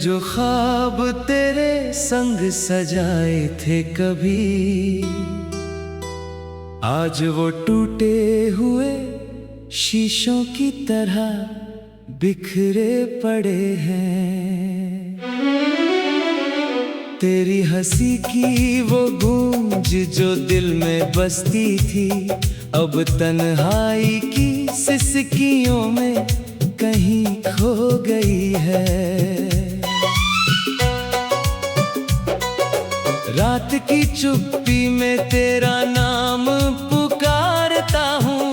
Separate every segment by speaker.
Speaker 1: जो ख्वाब तेरे संग सजाए थे कभी, आज वो टूटे हुए शीशों की तरह बिखरे पड़े हैं। तेरी हंसी की वो गूंज जो दिल में बसती थी, अब तन्हाई की सिसकियों में कहीं खो गई है। रात की चुप्पी में तेरा नाम पुकारता हूँ,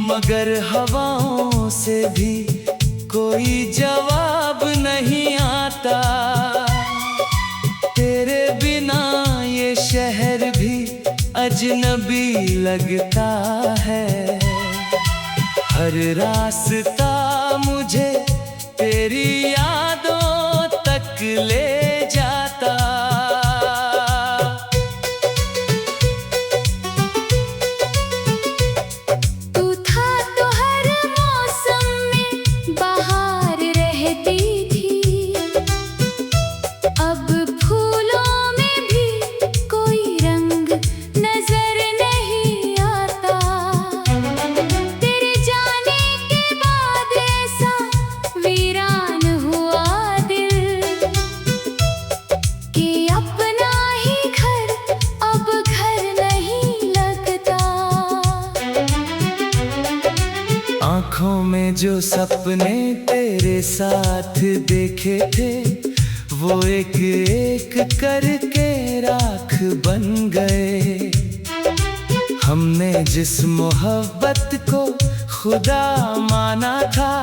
Speaker 1: मगर हवाओं से भी कोई जवाब नहीं आता। तेरे बिना ये शहर भी अजनबी लगता है। हर रास्ता मुझे तेरी यादों तक ले जाता।
Speaker 2: तू था तो हर मौसम में बाहर रहती थी, अब फूलों में भी कोई रंग नजर नहीं आता। तेरे जाने के बाद ऐसा वीरान हुआ दिल कि अपना ही घर अब घर नहीं लगता।
Speaker 1: आँखों में जो सपने तेरे साथ देखे थे, वो एक एक करके राख बन गए। हमने जिस मोहब्बत को खुदा माना था,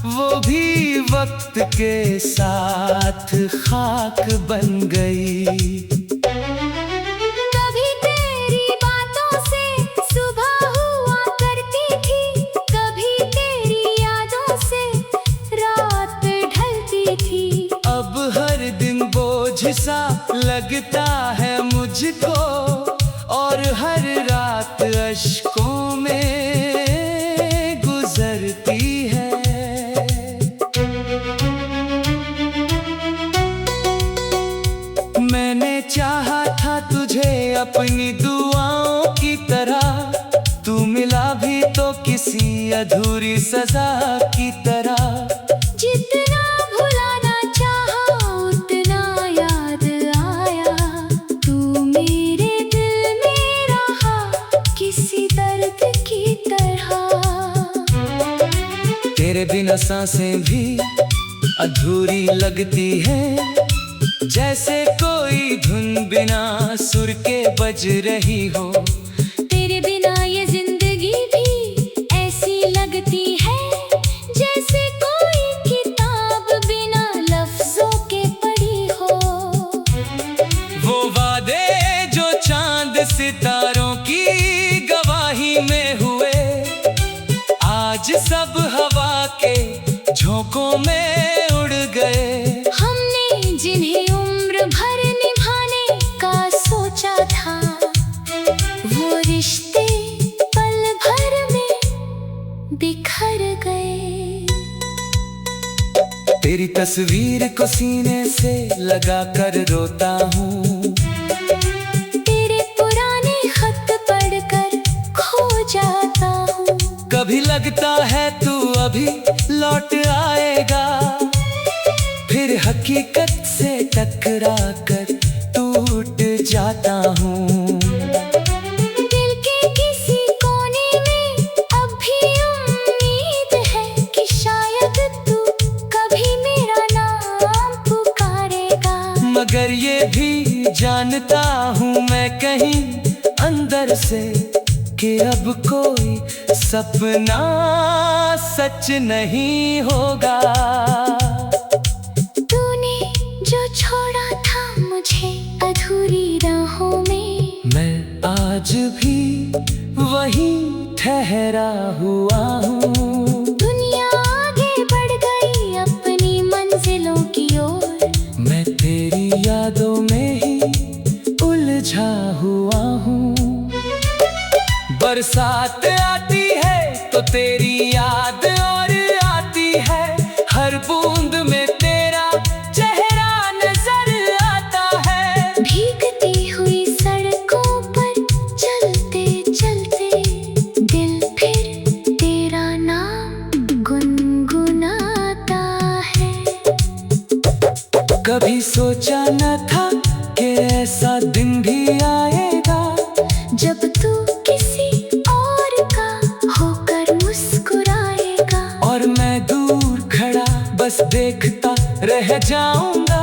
Speaker 1: वो भी वक्त के साथ खाक बन गई।
Speaker 2: कभी तेरी बातों से सुबह हुआ करती थी, कभी तेरी यादों से रात ढलती थी।
Speaker 1: अब हर दिन बोझ सा लगता है मुझको, और हर रात अश्कों में गुजरती है। मैंने चाहा था तुझे अपनी दुआओं की तरह, तू मिला भी तो किसी अधूरी सजा की तरह।
Speaker 2: जितना भुलाना चाहा उतना याद आया, तू मेरे दिल में रहा किसी दर्द की तरह।
Speaker 1: तेरे बिना सांसें भी अधूरी लगती हैं, जैसे कोई धुन बिना सुर के बज रही हो।
Speaker 2: तेरे बिना ये जिंदगी भी ऐसी लगती है, जैसे कोई किताब बिना लफ्जों के पढ़ी हो।
Speaker 1: वो वादे जो चांद सितारों की गवाही में हुए, आज सब हवा के झोंकों में उड़ गए।
Speaker 2: हमने जिन्हें उम्र भर निभाने का सोचा था, वो रिश्ते पल भर में बिखर गए।
Speaker 1: तेरी तस्वीर को सीने से लगा कर रोता हूँ,
Speaker 2: तेरे पुराने खत पढ़कर खो जाता हूँ।
Speaker 1: कभी लगता है तू अभी लौट आएगा, फिर हकीकत से टकरा कर टूट जाता हूँ।
Speaker 2: दिल के किसी कोने में अब भी उम्मीद है कि शायद तू कभी मेरा नाम पुकारेगा।
Speaker 1: मगर ये भी जानता हूँ मैं कहीं अंदर से कि अब कोई सपना सच नहीं होगा।
Speaker 2: तूने जो छोड़ा था मुझे अधूरी राहों में,
Speaker 1: मैं आज भी वहीं ठहरा हुआ हूँ।
Speaker 2: दुनिया आगे बढ़ गई अपनी मंजिलों की ओर,
Speaker 1: मैं तेरी यादों में ही उलझा हुआ हूँ। बरसात आती है तो तेरी याद और आती है, हर बूंद देखता रह जाऊंगा।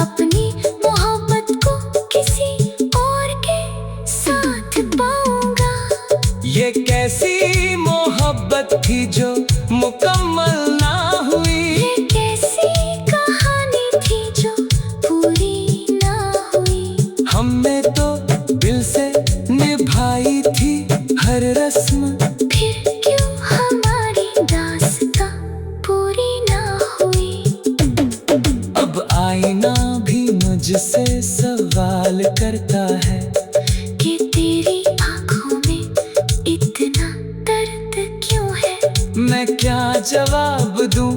Speaker 2: अपनी मोहब्बत को किसी और के साथ पाऊंगा।
Speaker 1: ये कैसी मोहब्बत थी जो मुकम्मल ना हुई।
Speaker 2: ये कैसी कहानी थी जो पूरी ना हुई।
Speaker 1: हमने तो दिल से निभाई थी हर रस्म,
Speaker 2: फिर क्यों हमारी दास्तां पूरी ना हुई।
Speaker 1: अब आईना भी मुझसे सवाल करता है
Speaker 2: कि तेरी आंखों में इतना दर्द क्यों है।
Speaker 1: मैं क्या जवाब दूं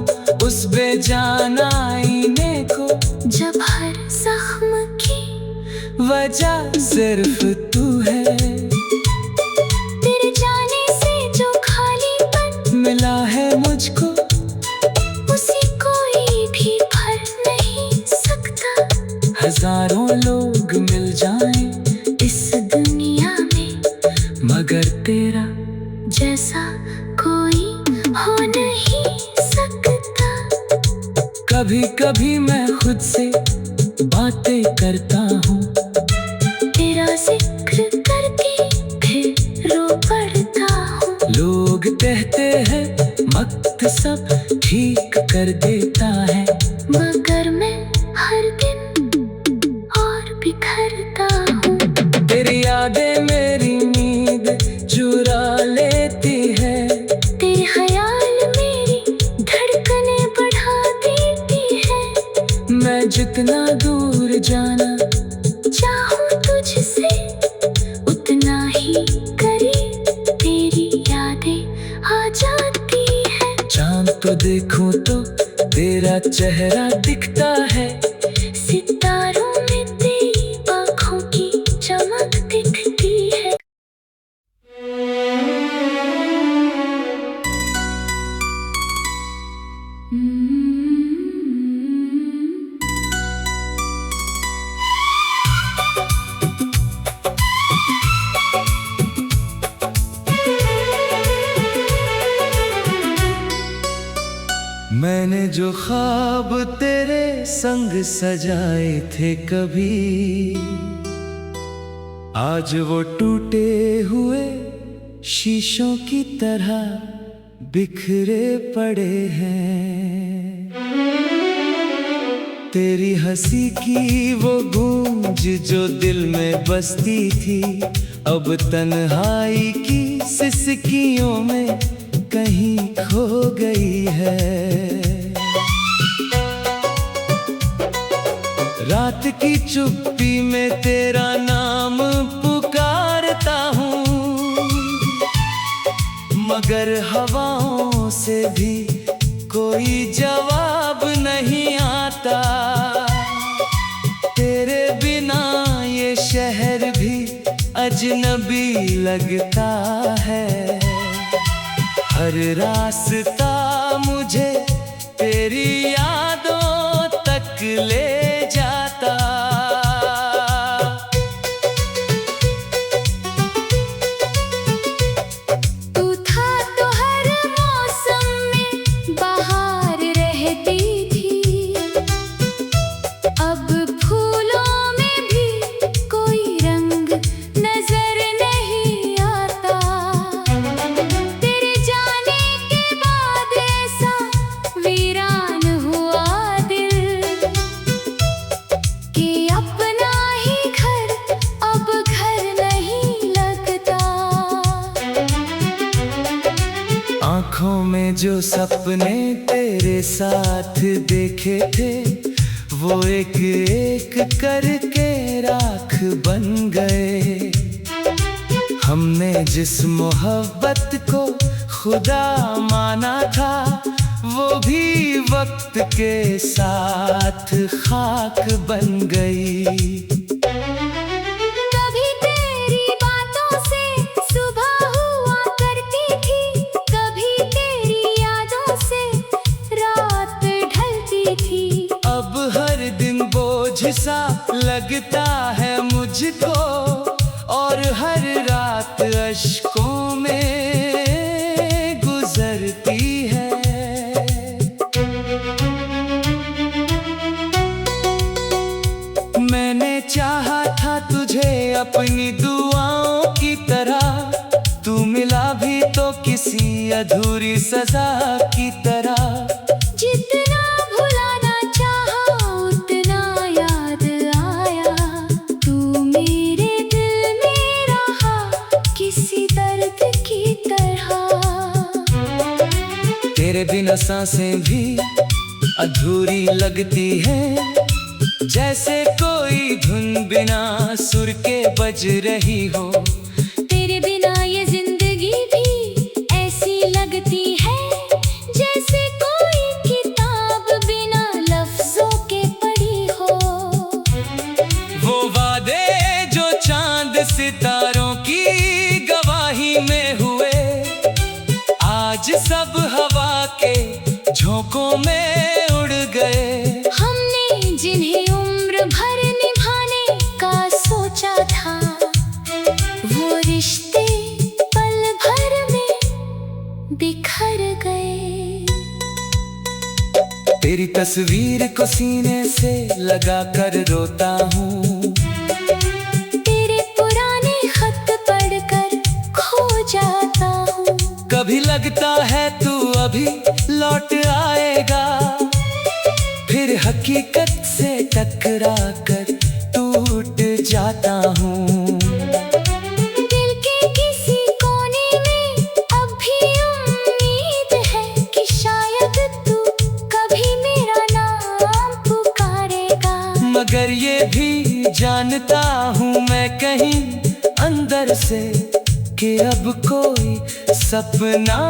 Speaker 1: उस बेजान आईने को,
Speaker 2: जब हर जख्म की
Speaker 1: वजह सिर्फ तू है।
Speaker 2: तेरे जाने से जो खालीपन
Speaker 1: मिला है मुझको,
Speaker 2: उसे कोई भी भर नहीं सकता।
Speaker 1: हजारों लोग मिल जाएं
Speaker 2: इस दुनिया में,
Speaker 1: मगर तेरा
Speaker 2: जैसा कोई हो नहीं सकता।
Speaker 1: कभी कभी मैं खुद से बातें करता हूँ,
Speaker 2: तेरा जिक्र करके फिर रो पड़ता हूँ।
Speaker 1: लोग कहते हैं वक्त सब ठीक कर देता है,
Speaker 2: मगर मैं हर दिन और बिखरता हूँ।
Speaker 1: तेरी यादें मेरी नींद चुरा लेती है।
Speaker 2: तेरे ख्याल मेरी धड़कनें बढ़ा देती है।
Speaker 1: मैं जितना दूर जाना
Speaker 2: चाहूं तुझसे, उतना ही करीब तेरी यादें आ जाती है।
Speaker 1: चांद तो देखूं तो तेरा चेहरा दिखता है,
Speaker 2: सितारों में तेरी आँखों की चमक दिखती है।
Speaker 1: मैंने जो ख्वाब तेरे संग सजाए थे कभी, आज वो टूटे हुए शीशों की तरह बिखरे पड़े हैं। तेरी हंसी की वो गूंज जो दिल में बसती थी, अब तन्हाई की सिसकियों में कहीं खो गई है। रात की चुप्पी में तेरा नाम पुकारता हूँ, मगर हवाओं से भी कोई जवाब नहीं आता। तेरे बिना ये शहर भी अजनबी लगता है। हर रास्ता मुझे तेरी यादों तक ले जाता।
Speaker 2: तू था तो हर मौसम में बाहर रहती थी, अब फूलों में भी कोई रंग नजर नहीं आता। तेरे जाने के बाद ऐसा वीरान हुआ दिल कि अपना ही घर अब घर नहीं लगता।
Speaker 1: आँखों में जो सपने तेरे साथ देखे थे, वो एक एक करके राख बन गए। हमने जिस मोहब्बत को खुदा माना था, वो भी वक्त के साथ खाक बन गई।
Speaker 2: कभी तेरी बातों से सुबह हुआ करती थी, कभी तेरी यादों से रात ढलती थी।
Speaker 1: अब हर दिन बोझ सा लगता है मुझको, और हर रात अश्कों में गुजरती है। अधूरी सजा की तरह।
Speaker 2: जितना भुलाना चाहा उतना याद आया, तू मेरे दिल में रहा किसी दर्द की तरह।
Speaker 1: तेरे बिना सांसें भी अधूरी लगती है, जैसे कोई धुन बिना सुर के बज रही हो।
Speaker 2: तेरे बिना ये जिंदगी भी ऐसी लगती है, जैसे कोई किताब बिना लफ्जों के पढ़ी हो।
Speaker 1: वो वादे जो चांद सितारों की गवाही में हुए, आज सब हवा के झोंकों में उड़ गए।
Speaker 2: हमने जिन्हें उम्र भर निभाने का सोचा था, वो रिश्ते पल भर में बिखर गए।
Speaker 1: तेरी तस्वीर को सीने से लगा कर रोता हूँ,
Speaker 2: तेरे पुराने खत पढ़कर खो जाता हूँ।
Speaker 1: कभी लगता है तू अभी लौट आएगा, फिर हकीकत से टकरा कर टूट जाता हूँ।
Speaker 2: दिल के किसी कोने में अब भी उम्मीद है कि शायद तू कभी मेरा नाम पुकारेगा।
Speaker 1: मगर ये भी जानता हूँ मैं कहीं अंदर से कि अब कोई सपना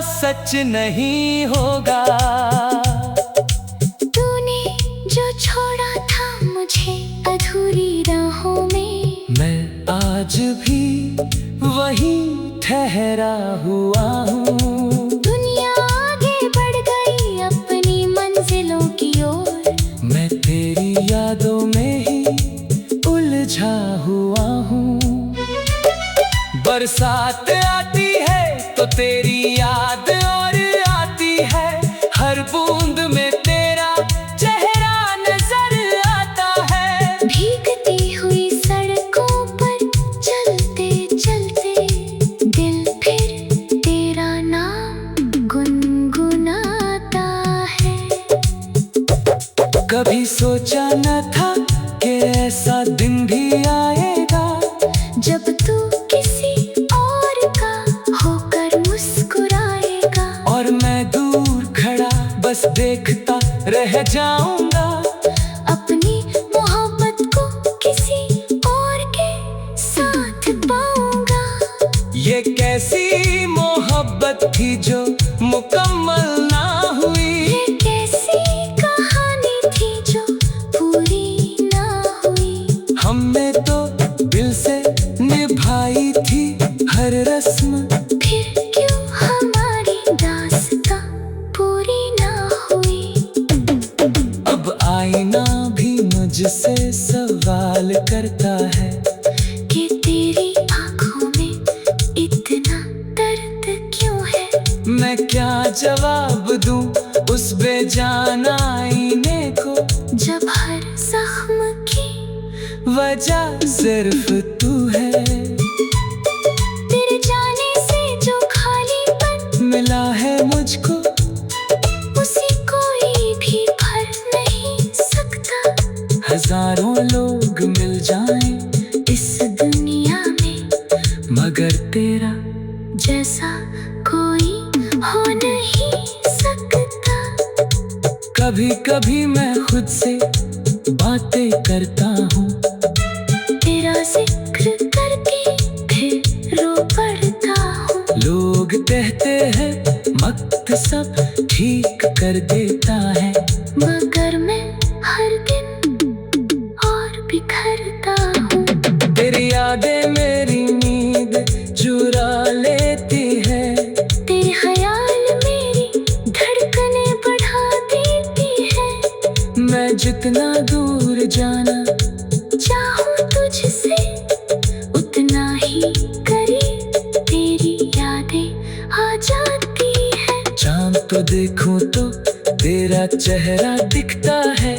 Speaker 1: सच नहीं होगा।
Speaker 2: तूने जो छोड़ा था मुझे अधूरी राहों में,
Speaker 1: मैं आज भी वहीं ठहरा हुआ हूँ।
Speaker 2: दुनिया आगे बढ़ गई अपनी मंजिलों की ओर,
Speaker 1: मैं तेरी यादों में ही उलझा हुआ हूँ। बरसात आती है तो तेरी याद और आती है, हर बूंद में तेरा चेहरा नजर आता है।
Speaker 2: भीगती हुई सड़कों पर चलते चलते दिल फिर तेरा नाम गुनगुनाता है।
Speaker 1: कभी सोचा न था कि ऐसा दिन भी आएगा,
Speaker 2: जब तू किसी और का होकर मुस्कुराएगा,
Speaker 1: और मैं दूर खड़ा बस देखता रह जाऊंगा।
Speaker 2: अपनी मोहब्बत को किसी और के साथ पाऊंगा।
Speaker 1: ये कैसी मोहब्बत थी जो मुकम्मल ना हुई,
Speaker 2: ये कैसी कहानी थी जो पूरी ना हुई।
Speaker 1: हमने तो दिल से निभाई थी हर रस्म,
Speaker 2: फिर क्यों हमारी दास्तां पूरी ना हुई।
Speaker 1: अब आईना भी मुझसे सवाल करता है
Speaker 2: कि तेरी आंखों में इतना दर्द क्यों है।
Speaker 1: मैं क्या जवाब दूं उस बेजान आईने को,
Speaker 2: जब हर जख्म की
Speaker 1: वजह सिर्फ तू है।
Speaker 2: तेरे जाने से जो खालीपन
Speaker 1: मिला है मुझको,
Speaker 2: उसे कोई भी भर नहीं सकता।
Speaker 1: हजारों लोग मिल जाएं
Speaker 2: इस दुनिया में,
Speaker 1: मगर तेरा
Speaker 2: जैसा कोई हो नहीं सकता।
Speaker 1: कभी कभी मैं खुद से बातें करता हूँ,
Speaker 2: तेरा जिक्र करके फिर रो पड़ता हूँ।
Speaker 1: लोग कहते हैं वक्त सब ठीक कर देता है,
Speaker 2: मगर मैं हर दिन और बिखरता हूँ।
Speaker 1: तेरी यादें मेरी नींद चुरा लेती है,
Speaker 2: तेरे ख्याल मेरी धड़कनें बढ़ा देती है।
Speaker 1: मैं जितना दूर जाना
Speaker 2: चाहूं तुझसे उतना ही करीब तेरी यादें आ जाती है।
Speaker 1: चांद तो देखूं तो तेरा चेहरा दिखता है,